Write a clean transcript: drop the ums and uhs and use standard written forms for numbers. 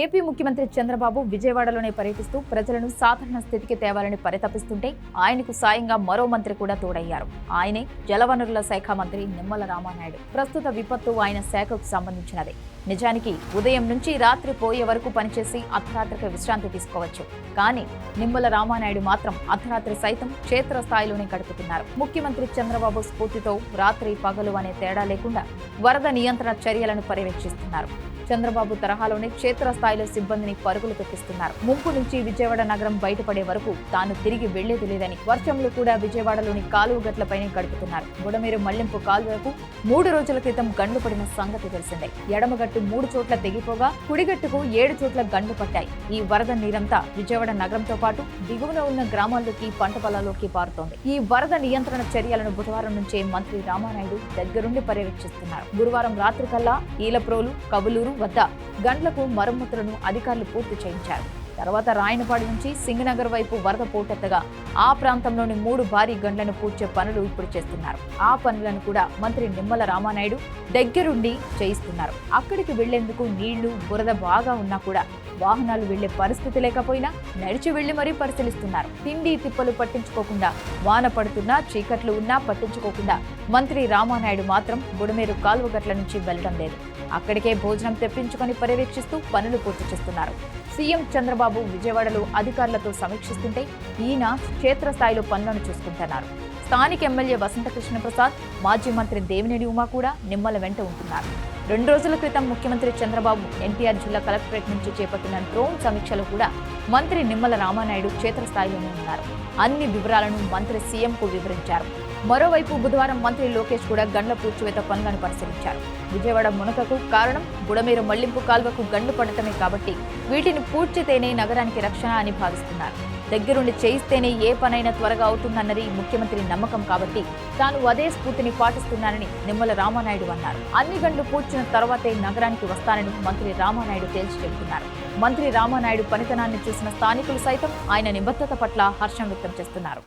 AP ముఖ్యమంత్రి చంద్రబాబు విజయవాడలోనే పర్యటిస్తూ ప్రజలను సాధారణ స్థితికి తేవాలని పరితపిస్తుంటే ఆయనకు సాయంగా మరో మంత్రి కూడా తోడయ్యారు. ఆయనే జలవనరుల శాఖ మంత్రి నిమ్మల రామానాయుడు. ప్రస్తుత విపత్తు ఆయన శాఖకు సంబంధించినదే. నిజానికి ఉదయం నుంచి రాత్రి పోయే వరకు పనిచేసి అర్ధరాత్రికి విశ్రాంతి తీసుకోవచ్చు. కానీ నిమ్మల రామానాయుడు మాత్రం అర్ధరాత్రి సైతం క్షేత్రస్థాయిలోనే గడుపుతున్నారు. ముఖ్యమంత్రి చంద్రబాబు స్ఫూర్తితో రాత్రి పగలు అనే తేడా లేకుండా వరద నియంత్రణ చర్యలను పర్యవేక్షిస్తున్నారు. చంద్రబాబు తరహాలోనే క్షేత్రస్థాయిలో సిబ్బందిని పరుగులు పెట్టిస్తున్నారు. ముంపు నుంచి విజయవాడ నగరం బయటపడే వరకు తాను తిరిగి వెళ్లేది లేదని, వర్షంలో కూడా విజయవాడలోని కాలువ గట్లపైనే గడుపుతున్నారు. బుడమేరు మళ్లింపు కాలువకు 3 రోజుల క్రితం గండ్లు పడిన సంగతి తెలిసిందే. ఎడమగట్టు 3 చోట్ల తెగిపోగా కుడిగట్టుకు 7 చోట్ల గండ్లు పట్టాయి. ఈ వరద నీరంతా విజయవాడ నగరంతో పాటు దిగువన ఉన్న గ్రామాల్లోకి, పంట పొలాల్లోకి పారుతోంది. ఈ వరద నియంత్రణ చర్యలను బుధవారం నుంచే మంత్రి రామానాయుడు దగ్గరుండి పర్యవేక్షిస్తున్నారు. గురువారం రాత్రి కల్లా ఈలప్రోలు, కవులూరు వద్ద గండ్లకు మరమ్మతులను అధికారులు పూర్తి చేయించారు. తర్వాత రాయనపాడు నుంచి సింగనగర్ వైపు వరద పోటెత్తగా ఆ ప్రాంతంలోని 3 భారీ గండ్లను పూడ్చే పనులు ఇప్పుడు చేస్తున్నారు. ఆ పనులను కూడా మంత్రి నిమ్మల రామానాయుడు దగ్గరుండి చేయిస్తున్నారు. అక్కడికి వెళ్లేందుకు నీళ్లు, బురద బాగా ఉన్నా కూడా వాహనాలు వెళ్లే పరిస్థితి లేకపోయినా నడిచి వెళ్లి మరీ పరిశీలిస్తున్నారు. తిండి తిప్పలు పట్టించుకోకుండా, వాన పడుతున్నా చీకట్లు ఉన్నా పట్టించుకోకుండా మంత్రి రామానాయుడు మాత్రం బుడమేరు కాలువగట్ల నుంచి వెళ్లడం లేదు. అక్కడికే భోజనం తెప్పించుకొని పర్యవేక్షిస్తూ పనులు పూర్తి చేస్తున్నారు. సీఎం చంద్రబాబు విజయవాడలో అధికారులతో సమీక్షిస్తుంటే ఈయన క్షేత్రస్థాయిలో పనులను చూసుకుంటున్నారు. స్థానిక ఎమ్మెల్యే వసంతకృష్ణ ప్రసాద్, మాజీ మంత్రి దేవినేని ఉమా కూడా నిమ్మల వెంట ఉంటున్నారు. 2 రోజుల క్రితం ముఖ్యమంత్రి చంద్రబాబు ఎన్టీఆర్ జిల్లా కలెక్టరేట్ నుంచి చేపట్టిన డ్రోన్ సమీక్షలో కూడా మంత్రి నిమ్మల రామానాయుడు క్షేత్రస్థాయిలోనే ఉన్నారు. అన్ని వివరాలను మంత్రి సీఎంకు వివరించారు. మరోవైపు బుధవారం మంత్రి లోకేష్ కూడా గండ్ల పూడ్చివేత పనులను పరిశీలించారు. విజయవాడ మునకకు కారణం బుడమేరు మళ్లింపు కాల్వకు గండ్లు పడటమే కాబట్టి వీటిని పూడ్చితేనే నగరానికి రక్షణ అని భావిస్తున్నారు. దగ్గరుండి చేయిస్తేనే ఏ పనైనా త్వరగా అవుతుందన్నది ముఖ్యమంత్రి నమ్మకం కాబట్టి తాను అదే స్ఫూర్తిని పాటిస్తున్నానని నిమ్మల రామానాయుడు అన్నారు. అన్ని గండ్లు పూడ్చిన తర్వాతే నగరానికి వస్తానని మంత్రి రామానాయుడు తేల్చి చెబుతున్నారు. మంత్రి రామానాయుడు పనితనాన్ని చూసిన స్థానికులు సైతం ఆయన నిబద్ధత పట్ల హర్షం వ్యక్తం చేస్తున్నారు.